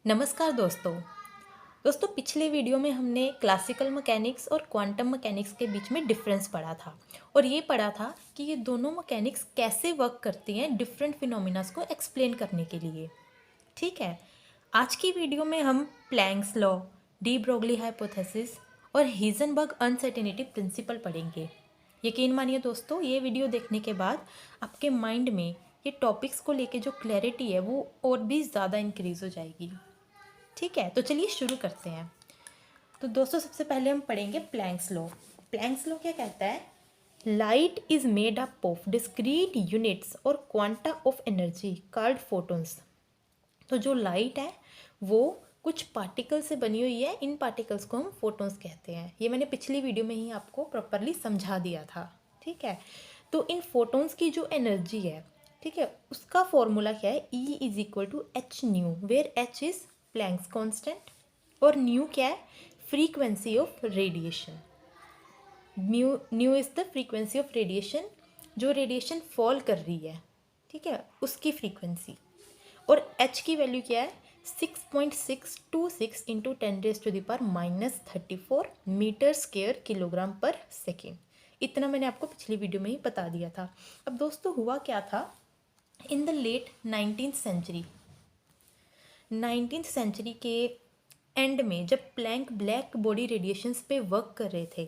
नमस्कार दोस्तों पिछले वीडियो में हमने क्लासिकल मैकेनिक्स और क्वांटम मैकेनिक्स के बीच में डिफरेंस पढ़ा था और ये पढ़ा था कि ये दोनों मैकेनिक्स कैसे वर्क करती हैं डिफरेंट फिनोमिनास को एक्सप्लेन करने के लिए। ठीक है, आज की वीडियो में हम planks law, de Broglie hypothesis और हीजनबर्ग अनसर्टेनिटी प्रिंसिपल पढ़ेंगे। यकीन मानिए दोस्तों, ये वीडियो देखने के बाद आपके माइंड में ये टॉपिक्स को लेके जो क्लैरिटी है वो और भी ज़्यादा इंक्रीज़ हो जाएगी। ठीक है, तो चलिए शुरू करते हैं। तो दोस्तों सबसे पहले हम पढ़ेंगे प्लैंक्स लॉ। प्लैंक्स लॉ क्या कहता है? Light is made up of discrete units और quanta of energy called photons. तो जो लाइट है वो कुछ पार्टिकल से बनी हुई है, इन पार्टिकल्स को हम फोटॉन्स कहते हैं। ये मैंने पिछली वीडियो में ही आपको प्रॉपरली समझा दिया था। ठीक है, तो इन फोटॉन्स की जो एनर्जी है, ठीक है, उसका फॉर्मूला क्या है? E is equal to h nu, where h is Planck's constant और न्यू क्या है? Frequency of radiation. Nu is the frequency of radiation, जो रेडिएशन फॉल कर रही है, ठीक है, उसकी फ्रीक्वेंसी। और एच की वैल्यू क्या है? 6.626 इंटू 10⁻⁻34 मीटर स्क्वायर किलोग्राम पर सेकेंड। इतना मैंने आपको पिछली वीडियो में ही बता दिया था। अब दोस्तों हुआ क्या था? In the late 19th century के एंड में जब प्लैंक ब्लैक बॉडी रेडिएशंस पे वर्क कर रहे थे,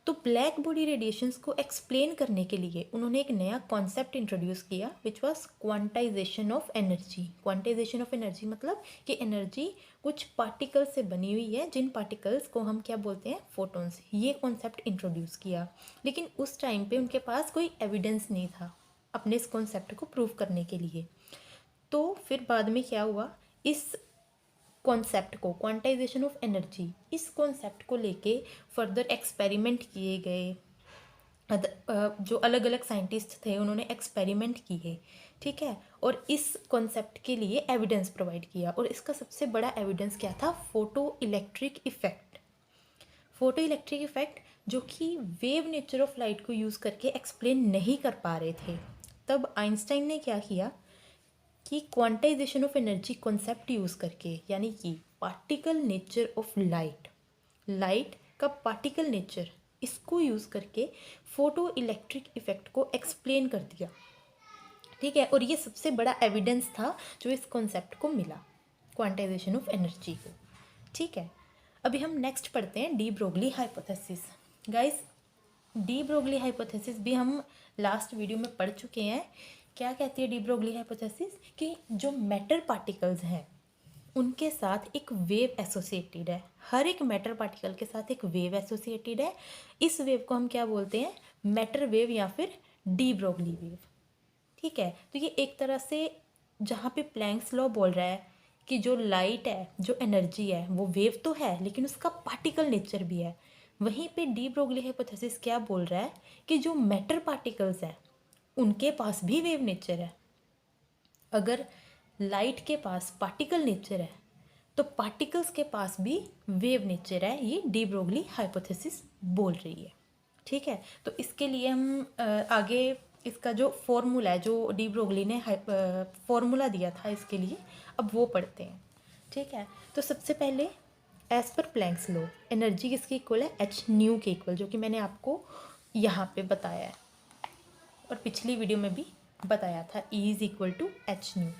तो ब्लैक बॉडी रेडिएशंस को एक्सप्लेन करने के लिए उन्होंने एक नया कॉन्सेप्ट इंट्रोड्यूस किया which was quantization of energy. Quantization of energy मतलब कि एनर्जी कुछ पार्टिकल्स से बनी हुई है, जिन पार्टिकल्स को हम क्या बोलते हैं? फोटॉन्स। ये कॉन्सेप्ट इंट्रोड्यूस किया, लेकिन उस टाइम पे उनके पास कोई एविडेंस नहीं था अपने इस कॉन्सेप्ट को प्रूव करने के लिए। तो फिर बाद में क्या हुआ? इस कॉन्सेप्ट को, क्वांटाइजेशन ऑफ एनर्जी, इस कॉन्सेप्ट को लेके फर्दर एक्सपेरिमेंट किए गए। जो अलग अलग साइंटिस्ट थे उन्होंने एक्सपेरिमेंट किए, ठीक है, और इस कॉन्सेप्ट के लिए एविडेंस प्रोवाइड किया। और इसका सबसे बड़ा एविडेंस क्या था? Photo electric effect. Photo electric effect जो कि वेव नेचर ऑफ लाइट को यूज़ करके एक्सप्लेन नहीं कर पा रहे थे। तब आइंस्टाइन ने क्या किया कि quantization of energy concept use करके, यानी कि particle nature of light, light का पार्टिकल नेचर, इसको यूज़ करके फोटो इलेक्ट्रिक इफेक्ट को एक्सप्लेन कर दिया। ठीक है, और ये सबसे बड़ा एविडेंस था जो इस कॉन्सेप्ट को मिला, क्वांटाइजेशन ऑफ एनर्जी को। ठीक है, अभी हम नेक्स्ट पढ़ते हैं de Broglie hypothesis. Guys, de Broglie hypothesis भी हम लास्ट वीडियो में पढ़ चुके हैं। क्या कहती है डी ब्रोगली हाइपोथेसिस? कि जो मैटर पार्टिकल्स हैं उनके साथ एक वेव एसोसिएटेड है। हर एक मैटर पार्टिकल के साथ एक वेव एसोसिएटेड है। इस वेव को हम क्या बोलते हैं? मैटर वेव या फिर डी ब्रोगली वेव। ठीक है, तो ये एक तरह से, जहाँ पे प्लैंक्स लॉ बोल रहा है कि जो लाइट है, जो एनर्जी है, वो वेव तो है लेकिन उसका पार्टिकल नेचर भी है, वहीं पे डी ब्रोगली हाइपोथेसिस क्या बोल रहा है कि जो मैटर पार्टिकल्स हैं उनके पास भी वेव नेचर है। अगर लाइट के पास पार्टिकल नेचर है तो पार्टिकल्स के पास भी वेव नेचर है, ये डी ब्रोगली हाइपोथेसिस बोल रही है। ठीक है, तो इसके लिए हम आगे इसका जो फॉर्मूला है, जो डी ब्रोगली ने फॉर्मूला दिया था इसके लिए, अब वो पढ़ते हैं। ठीक है, तो सबसे पहले as per Planck's law energy किसके इक्वल है? एच न्यू के इक्वल, जो कि मैंने आपको यहाँ पे बताया है और पिछली वीडियो में भी बताया था, E is equal to h nu.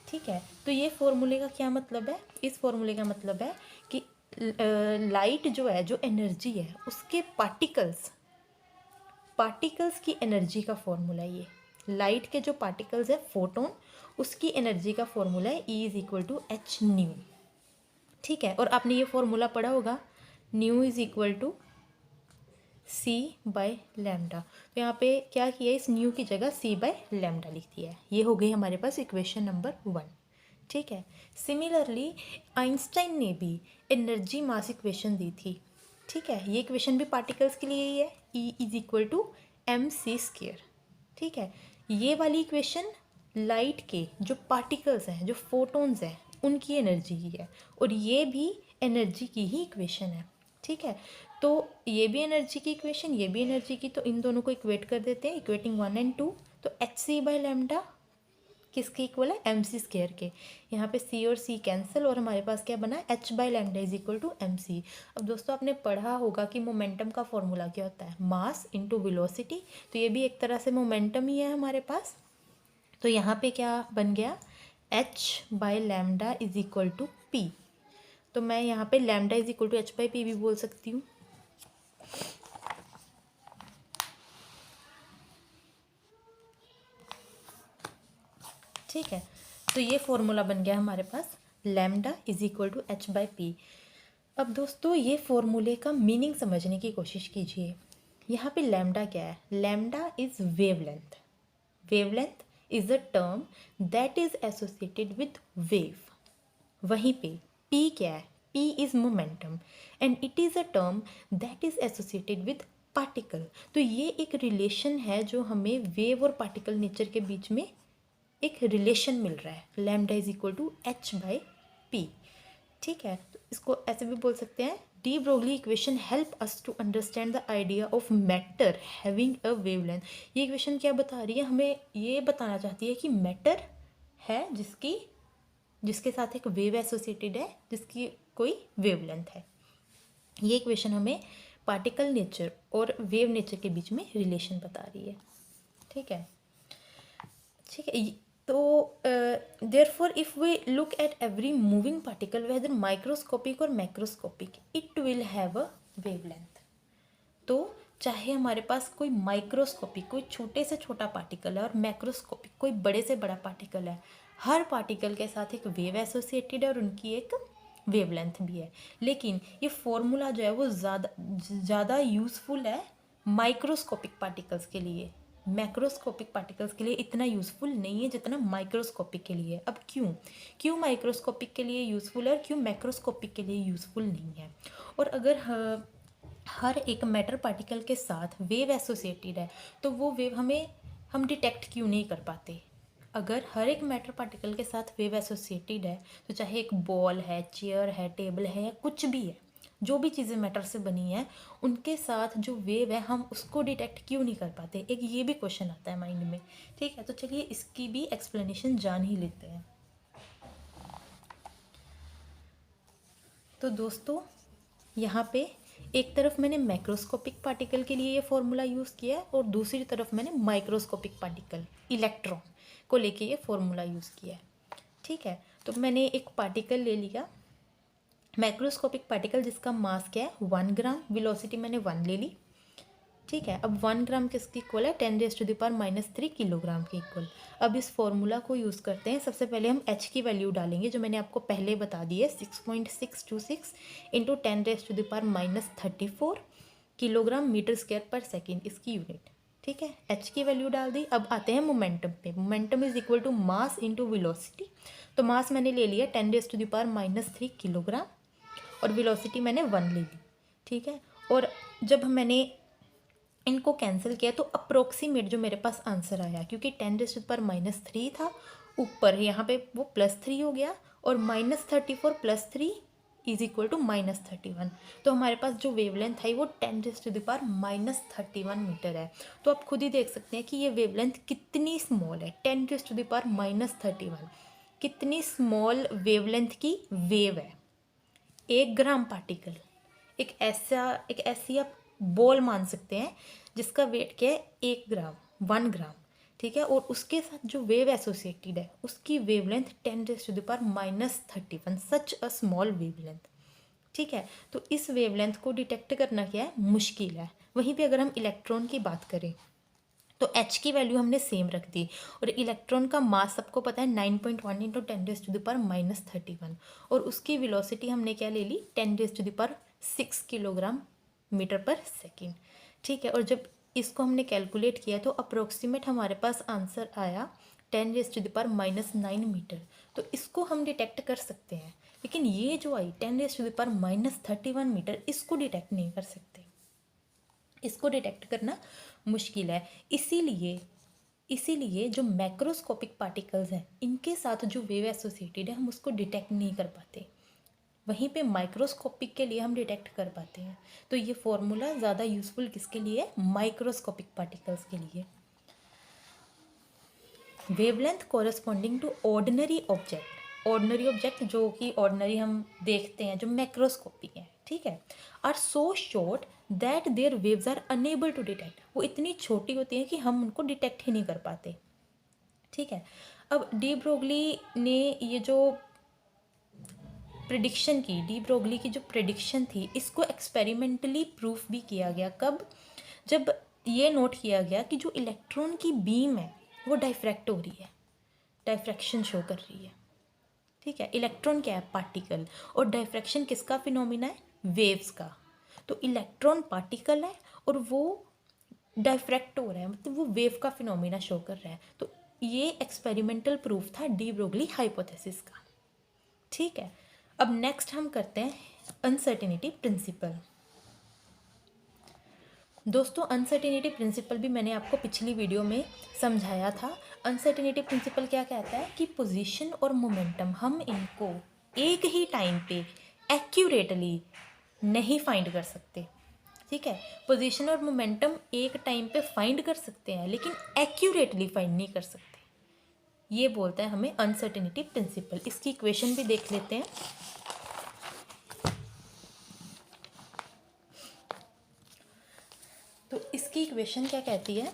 ठीक है, तो ये फॉर्मूले का क्या मतलब है? इस फॉर्मूले का मतलब है कि लाइट जो है, जो एनर्जी है, उसके पार्टिकल्स की एनर्जी का फॉर्मूला है ये। लाइट के जो पार्टिकल्स है, फोटोन, उसकी एनर्जी का फॉर्मूला है E is equal to h nu. ठीक है, और आपने ये फॉर्मूला पढ़ा होगा, nu is equal to c by lambda. तो यहाँ पे क्या किया, इस न्यू की जगह सी बाय लैम्डा लिख दिया है। ये हो गई हमारे पास इक्वेशन नंबर 1। ठीक है, सिमिलरली आइंस्टाइन ने भी एनर्जी मास इक्वेशन दी थी। ठीक है, ये इक्वेशन भी पार्टिकल्स के लिए ही है, E is equal to m c square. ठीक है, ये वाली इक्वेशन लाइट के जो पार्टिकल्स हैं, जो फोटॉन्स हैं, उनकी एनर्जी की है, और ये भी एनर्जी की ही इक्वेशन है। ठीक है, तो ये भी एनर्जी की इक्वेशन, ये भी एनर्जी की, तो इन दोनों को इक्वेट कर देते हैं, इक्वेटिंग 1 और 2। तो एच सी बाय लैम्डा किसके इक्वल है, एम सी स्क्वायर के। यहाँ पे सी और सी कैंसिल और हमारे पास क्या बना, h by lambda is equal to m c. अब दोस्तों आपने पढ़ा होगा कि मोमेंटम का फॉर्मूला क्या होता है, मास इंटू वेलोसिटी। तो ये भी एक तरह से मोमेंटम ही है हमारे पास। तो यहाँ पे क्या बन गया, h by lambda is equal to p. तो मैं यहाँ पे lambda is equal to h by p भी बोल सकती हूँ। ठीक है, तो ये फॉर्मूला बन गया हमारे पास, lambda is equal to h by p. अब दोस्तों ये फॉर्मूले का मीनिंग समझने की कोशिश कीजिए। यहाँ पे लैम्डा क्या है, lambda is wavelength. Wavelength is a term that is associated with wave. वहीं पे p क्या है, p is momentum and it is a term that is associated with particle. तो ये एक रिलेशन है जो हमें वेव और पार्टिकल नेचर के बीच में एक रिलेशन मिल रहा है, lambda is equal to h by p. ठीक है, तो इसको ऐसे भी बोल सकते हैं, de Broglie equation help us to understand the idea of matter having a wavelength. ये इक्वेशन क्या बता रही है, हमें ये बताना चाहती है कि मैटर है जिसके साथ एक वेव एसोसिएटेड है, जिसकी कोई वेवलेंथ है। ये इक्वेशन हमें पार्टिकल नेचर और वेव नेचर के बीच में रिलेशन बता रही है। ठीक है, ठीक है। तो therefore if we look at every moving particle whether microscopic और macroscopic, it will have a wavelength. तो चाहे हमारे पास कोई माइक्रोस्कोपिक कोई छोटे से छोटा पार्टिकल है और मैक्रोस्कोपिक कोई बड़े से बड़ा पार्टिकल है, हर पार्टिकल के साथ एक वेव एसोसिएटेड है और उनकी एक वेवलेंथ भी है। लेकिन ये फॉर्मूला जो है वो ज़्यादा यूज़फुल है माइक्रोस्कोपिक पार्टिकल्स के लिए, मैक्रोस्कोपिक पार्टिकल्स के लिए इतना यूज़फुल नहीं है जितना माइक्रोस्कोपिक के लिए। अब क्यों माइक्रोस्कोपिक के लिए यूज़फुल है और क्यों मैक्रोस्कोपिक के लिए यूज़फुल नहीं है। और अगर हर एक मैटर पार्टिकल के साथ वेव एसोसिएटेड है तो वो वेव हम डिटेक्ट क्यों नहीं कर पाते। अगर हर एक मैटर पार्टिकल के साथ वेव एसोसिएटेड है तो चाहे एक बॉल है, चेयर है, टेबल है या कुछ भी है, जो भी चीज़ें मैटर से बनी हैं उनके साथ जो वेव है हम उसको डिटेक्ट क्यों नहीं कर पाते, एक ये भी क्वेश्चन आता है माइंड में। ठीक है, तो चलिए इसकी भी एक्सप्लेनेशन जान ही लेते हैं। तो दोस्तों यहाँ पे एक तरफ मैंने मैक्रोस्कोपिक पार्टिकल के लिए ये फॉर्मूला यूज़ किया है और दूसरी तरफ मैंने माइक्रोस्कोपिक पार्टिकल इलेक्ट्रॉन को लेके ये फॉर्मूला यूज़ किया है। ठीक है, तो मैंने एक पार्टिकल ले लिया मैक्रोस्कोपिक पार्टिकल जिसका मास क्या है 1 ग्राम, वेलोसिटी मैंने 1 ले ली। ठीक है, अब 1 ग्राम किसकी इक्वल है, 10⁻³ किलोग्राम के इक्वल। अब इस फॉर्मूला को यूज़ करते हैं। सबसे पहले हम h की वैल्यू डालेंगे जो मैंने आपको पहले बता दी है, 6.626 इंटू 10⁻34 किलोग्राम मीटर स्क्वायर पर सेकेंड, इसकी यूनिट। ठीक है, h की वैल्यू डाल दी। अब आते हैं मोमेंटम पे। Momentum is equal to mass into velocity. तो मास मैंने ले लिया 10⁻³ किलोग्राम और वेलोसिटी मैंने 1 ले ली। ठीक है, और जब मैंने इनको कैंसिल किया तो अप्रोक्सीमेट जो मेरे पास आंसर आया, क्योंकि 10⁻³ था ऊपर, यहाँ पे वो +3 हो गया और -34 +3 इज इक्वल टू -31। तो हमारे पास जो वेवलेंथ है वो 10⁻³ मीटर है। तो आप खुद ही देख सकते हैं कि ये वेवलेंथ कितनी स्मॉल है, 10⁻³ कितनी स्मॉल वेवलेंथ की वेव है। 1 ग्राम पार्टिकल, एक ऐसी आप बॉल मान सकते हैं जिसका वेट क्या है 1 ग्राम, 1 ग्राम। ठीक है, और उसके साथ जो वेव एसोसिएटेड है उसकी wavelength 10⁻³ such a small wavelength. ठीक है, तो इस वेवलेंथ को डिटेक्ट करना क्या है, मुश्किल है। वहीं पे अगर हम इलेक्ट्रॉन की बात करें तो h की वैल्यू हमने सेम रख दी और इलेक्ट्रॉन का मास सबको पता है 9.1 इंटू 10⁻³ और उसकी वेलोसिटी हमने क्या ले ली 10⁻6 किलोग्राम मीटर पर सेकेंड। ठीक है, और जब इसको हमने कैलकुलेट किया तो अप्रोक्सीमेट हमारे पास आंसर आया 10⁻⁻9 मीटर। तो इसको हम डिटेक्ट कर सकते हैं, लेकिन ये जो आई 10⁻31 मीटर इसको डिटेक्ट नहीं कर सकते, इसको डिटेक्ट करना मुश्किल है। इसीलिए जो मैक्रोस्कोपिक पार्टिकल्स हैं इनके साथ जो वेव एसोसिएटेड है हम उसको डिटेक्ट नहीं कर पाते, वहीं पे माइक्रोस्कोपिक के लिए हम डिटेक्ट कर पाते हैं। तो ये फॉर्मूला ज़्यादा यूज़फुल किसके लिए है, माइक्रोस्कोपिक पार्टिकल्स के लिए। Wavelength corresponding to ordinary object जो कि ऑर्डिनरी हम देखते हैं, जो मैक्रोस्कोपिक है, ठीक है, are so short that their waves are unable to detect. वो इतनी छोटी होती हैं कि हम उनको डिटेक्ट ही नहीं कर पाते, ठीक है। अब डी ब्रोगली ने ये जो प्रिडिक्शन की, डी ब्रोगली की जो प्रिडिक्शन थी, इसको एक्सपेरिमेंटली प्रूफ भी किया गया। कब? जब ये नोट किया गया कि जो इलेक्ट्रॉन की बीम है वो डाइफ्रैक्ट हो रही है, डाइफ्रैक्शन शो कर रही है, ठीक है। इलेक्ट्रॉन क्या है? पार्टिकल। और डाइफ्रैक्शन किसका फिनोमिना है? वेव्स का। तो इलेक्ट्रॉन पार्टिकल है और वो डाइफ्रैक्ट हो रहा है, मतलब वो वेव का फिनोमिना शो कर रहा है। तो ये एक्सपेरिमेंटल प्रूफ था डी ब्रोगली हाइपोथेसिस का, ठीक है। अब नेक्स्ट हम करते हैं अनसर्टेनिटी प्रिंसिपल। दोस्तों अनसर्टेनिटी प्रिंसिपल भी मैंने आपको पिछली वीडियो में समझाया था। अनसर्टेनिटी प्रिंसिपल क्या कहता है कि पोजीशन और मोमेंटम हम इनको एक ही टाइम पे एक्यूरेटली नहीं फाइंड कर सकते, ठीक है। पोजीशन और मोमेंटम एक टाइम पे फाइंड कर सकते हैं लेकिन एक्यूरेटली फाइंड नहीं कर सकते। ये बोलता है हमें अनसर्टेनिटी प्रिंसिपल। इसकी इक्वेशन भी देख लेते हैं। तो इसकी इक्वेशन क्या कहती है?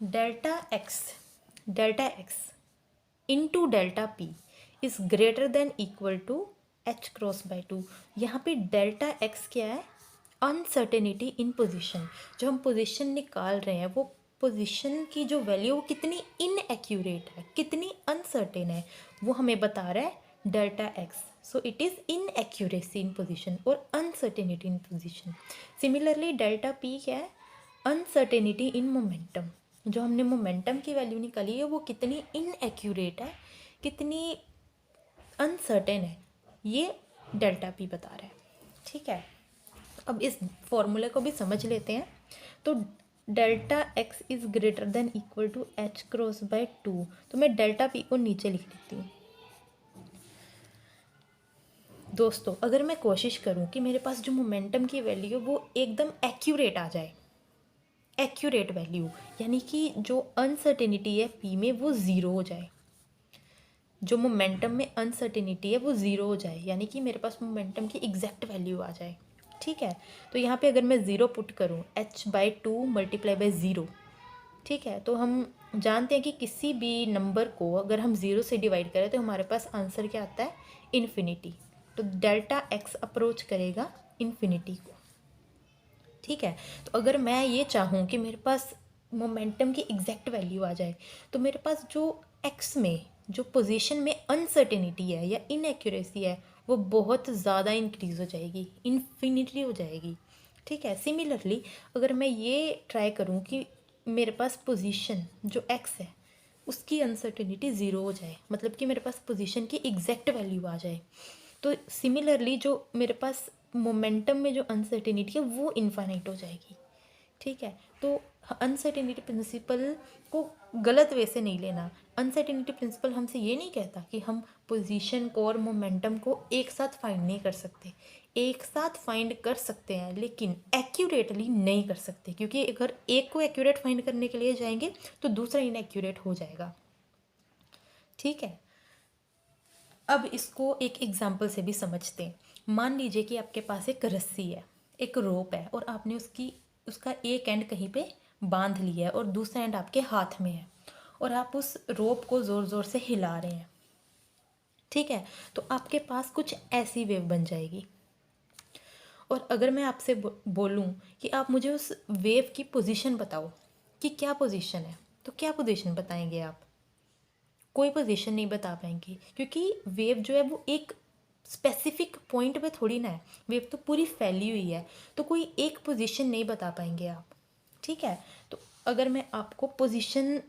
Delta x into delta p is greater than equal to h cross by two. यहाँ पे डेल्टा एक्स क्या है? Uncertainty in position. जो हम पोजीशन निकाल रहे हैं वो पोजीशन की जो वैल्यू वो कितनी इनएक्यूरेट है, कितनी अनसर्टेन है, वो हमें बता रहा है delta x. So it is inaccuracy in position और uncertainty in position. Similarly delta p क्या है? Uncertainty in momentum. जो हमने मोमेंटम की वैल्यू निकाली है वो कितनी इनएक्यूरेट है, कितनी अनसर्टेन है, ये डेल्टा पी बता रहा है, ठीक है। अब इस फॉर्मूले को भी समझ लेते हैं। तो delta x is greater than equal to h cross by two. तो मैं डेल्टा पी को नीचे लिख देती हूँ। दोस्तों अगर मैं कोशिश करूँ कि मेरे पास जो मोमेंटम की वैल्यू है वो एकदम एक्यूरेट आ जाए, एक्यूरेट वैल्यू, यानी कि जो अनसर्टेनिटी है पी में वो ज़ीरो हो जाए, जो मोमेंटम में अनसर्टेनिटी है वो ज़ीरो हो जाए, यानी कि मेरे पास मोमेंटम की एग्जैक्ट वैल्यू आ जाए, ठीक है। तो यहाँ पे अगर मैं ज़ीरो पुट करूँ, H by two multiply by zero, ठीक है। तो हम जानते हैं कि किसी भी नंबर को अगर हम ज़ीरो से डिवाइड करें तो हमारे पास आंसर क्या आता है? इन्फिनिटी। तो डेल्टा एक्स अप्रोच करेगा इन्फिनिटी को, ठीक है। तो अगर मैं ये चाहूँ कि मेरे पास मोमेंटम की एग्जैक्ट वैल्यू आ जाए तो मेरे पास जो एक्स में, जो पोजीशन में अनसर्टेनिटी है या इनएक्यूरेसी है वो बहुत ज़्यादा इंक्रीज़ हो जाएगी, इन्फिनिटी हो जाएगी, ठीक है। सिमिलरली अगर मैं ये ट्राई करूँ कि मेरे पास पोजीशन जो एक्स है उसकी अनसर्टेनिटी ज़ीरो हो जाए, मतलब कि मेरे पास पोजीशन की एग्जैक्ट वैल्यू आ जाए, तो सिमिलरली जो मेरे पास मोमेंटम में जो अनसर्टेनिटी है वो इन्फाइनाइट हो जाएगी, ठीक है। तो अनसर्टेनिटी प्रिंसिपल को गलत वे से नहीं लेना। अनसर्टेनिटी प्रिंसिपल हमसे ये नहीं कहता कि हम पोजीशन को और मोमेंटम को एक साथ फाइंड नहीं कर सकते। एक साथ फाइंड कर सकते हैं लेकिन एक्यूरेटली नहीं कर सकते, क्योंकि अगर एक को एक्यूरेट फाइंड करने के लिए जाएंगे तो दूसरा इनएक्यूरेट हो जाएगा, ठीक है। अब इसको एक एग्जाम्पल से भी समझते हैं। मान लीजिए कि आपके पास एक रस्सी है, एक रोप है और आपने उसका एक एंड कहीं पे बांध लिया है और दूसरा एंड आपके हाथ में है और आप उस रोप को ज़ोर ज़ोर से हिला रहे हैं, ठीक है। तो आपके पास कुछ ऐसी वेव बन जाएगी। और अगर मैं आपसे बोलूं कि आप मुझे उस वेव की पोजीशन बताओ कि क्या पोजीशन है, तो क्या पोजीशन बताएंगे आप? कोई पोजीशन नहीं बता पाएंगे, क्योंकि वेव जो है वो एक स्पेसिफिक पॉइंट पे थोड़ी ना है, वेव तो पूरी फैली हुई है, तो कोई एक पोजीशन नहीं बता पाएंगे आप, ठीक है। तो अगर मैं आपको पोजीशन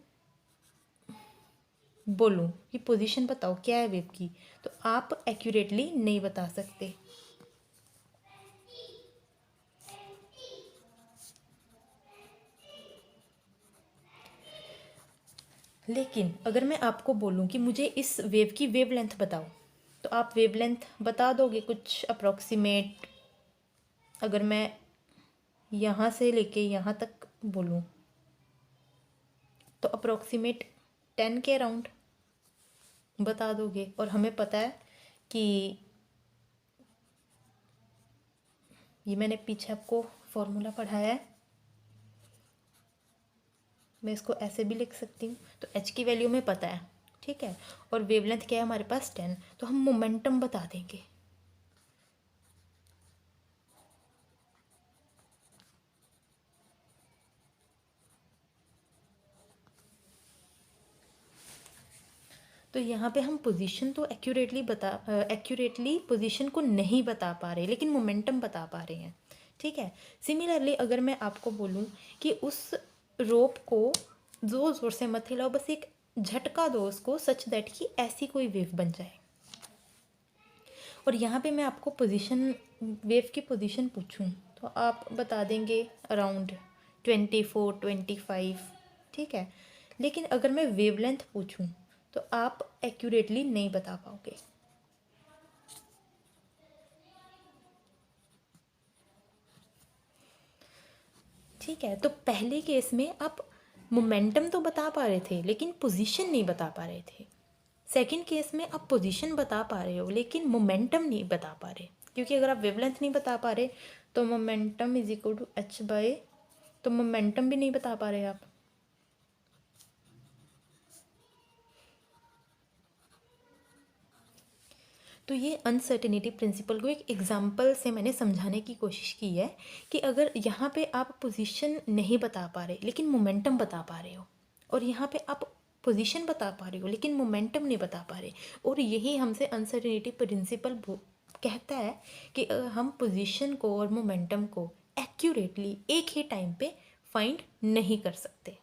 बोलूं कि पोजीशन बताओ क्या है वेव की, तो आप एक्यूरेटली नहीं बता सकते। लेकिन अगर मैं आपको बोलूं कि मुझे इस वेव की वेवलेंथ बताओ, तो आप वेवलेंथ बता दोगे कुछ अप्रॉक्सीमेट? अगर मैं यहाँ से लेके यहाँ तक बोलूँ तो अप्रॉक्सीमेट 10 के अराउंड बता दोगे। और हमें पता है कि ये मैंने पीछे आपको फॉर्मूला पढ़ाया है, मैं इसको ऐसे भी लिख सकती हूँ। तो एच की वैल्यू में पता है, ठीक है। और वेवलेंथ क्या है हमारे पास 10, तो हम मोमेंटम बता देंगे। तो यहाँ पे हम पोजीशन तो एक्यूरेटली पोजीशन को नहीं बता पा रहे, लेकिन मोमेंटम बता पा रहे हैं, ठीक है। सिमिलरली अगर मैं आपको बोलूँ कि उस रोप को जोर जोर से मत हिलाओ, बस एक झटका दो उसको सच दैट कि ऐसी कोई वेव बन जाए। और यहाँ पे मैं आपको पोजीशन, वेव की पोजीशन पूछूं तो आप बता देंगे अराउंड 24 25, ठीक है। लेकिन अगर मैं वेवलेंथ पूछूं तो आप एक्यूरेटली नहीं बता पाओगे। ठीक है, तो पहले केस में आप मोमेंटम तो बता पा रहे थे लेकिन पोजीशन नहीं बता पा रहे थे। सेकंड केस में आप पोजीशन बता पा रहे हो लेकिन मोमेंटम नहीं बता पा रहे, क्योंकि अगर आप वेवलेंथ नहीं बता पा रहे तो momentum is equal to h by, तो मोमेंटम भी नहीं बता पा रहे आप। तो ये अनसर्टेनिटी प्रिंसिपल को एक एग्जांपल से मैंने समझाने की कोशिश की है कि अगर यहाँ पे आप पोजीशन नहीं बता पा रहे लेकिन मोमेंटम बता पा रहे हो, और यहाँ पे आप पोजीशन बता पा रहे हो लेकिन मोमेंटम नहीं बता पा रहे, और यही हमसे अनसर्टेनिटी प्रिंसिपल कहता है कि हम पोजीशन को और मोमेंटम को एक्यूरेटली एक ही टाइम पे फाइंड नहीं कर सकते।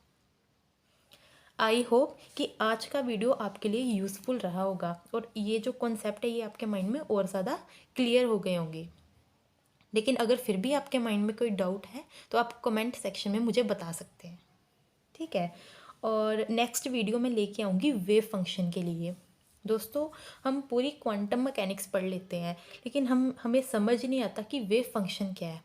आई होप कि आज का वीडियो आपके लिए यूज़फुल रहा होगा और ये जो कॉन्सेप्ट है ये आपके माइंड में और ज़्यादा क्लियर हो गए होंगे। लेकिन अगर फिर भी आपके माइंड में कोई डाउट है तो आप कमेंट सेक्शन में मुझे बता सकते हैं, ठीक है। और नेक्स्ट वीडियो में लेके आऊँगी वेव फंक्शन के लिए। दोस्तों, हम पूरी क्वांटम मैकेनिक्स पढ़ लेते हैं लेकिन हमें समझ नहीं आता कि वेव फंक्शन क्या है,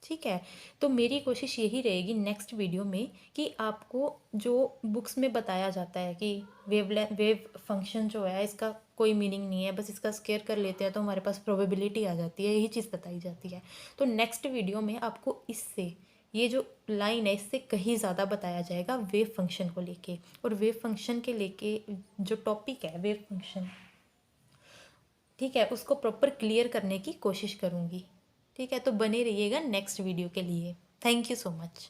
ठीक है। तो मेरी कोशिश यही रहेगी नेक्स्ट वीडियो में कि आपको जो बुक्स में बताया जाता है कि वेव फंक्शन जो है इसका कोई मीनिंग नहीं है, बस इसका स्क्वायर कर लेते हैं तो हमारे पास प्रोबेबिलिटी आ जाती है, यही चीज़ बताई जाती है। तो नेक्स्ट वीडियो में आपको इससे, ये जो लाइन है इससे कहीं ज़्यादा बताया जाएगा वेव फंक्शन को लेके, और वेव फंक्शन के लेके जो टॉपिक है वेव फंक्शन, ठीक है, उसको प्रॉपर क्लियर करने की कोशिश करूँगी, ठीक है। तो बने रहिएगा नेक्स्ट वीडियो के लिए। Thank you so much.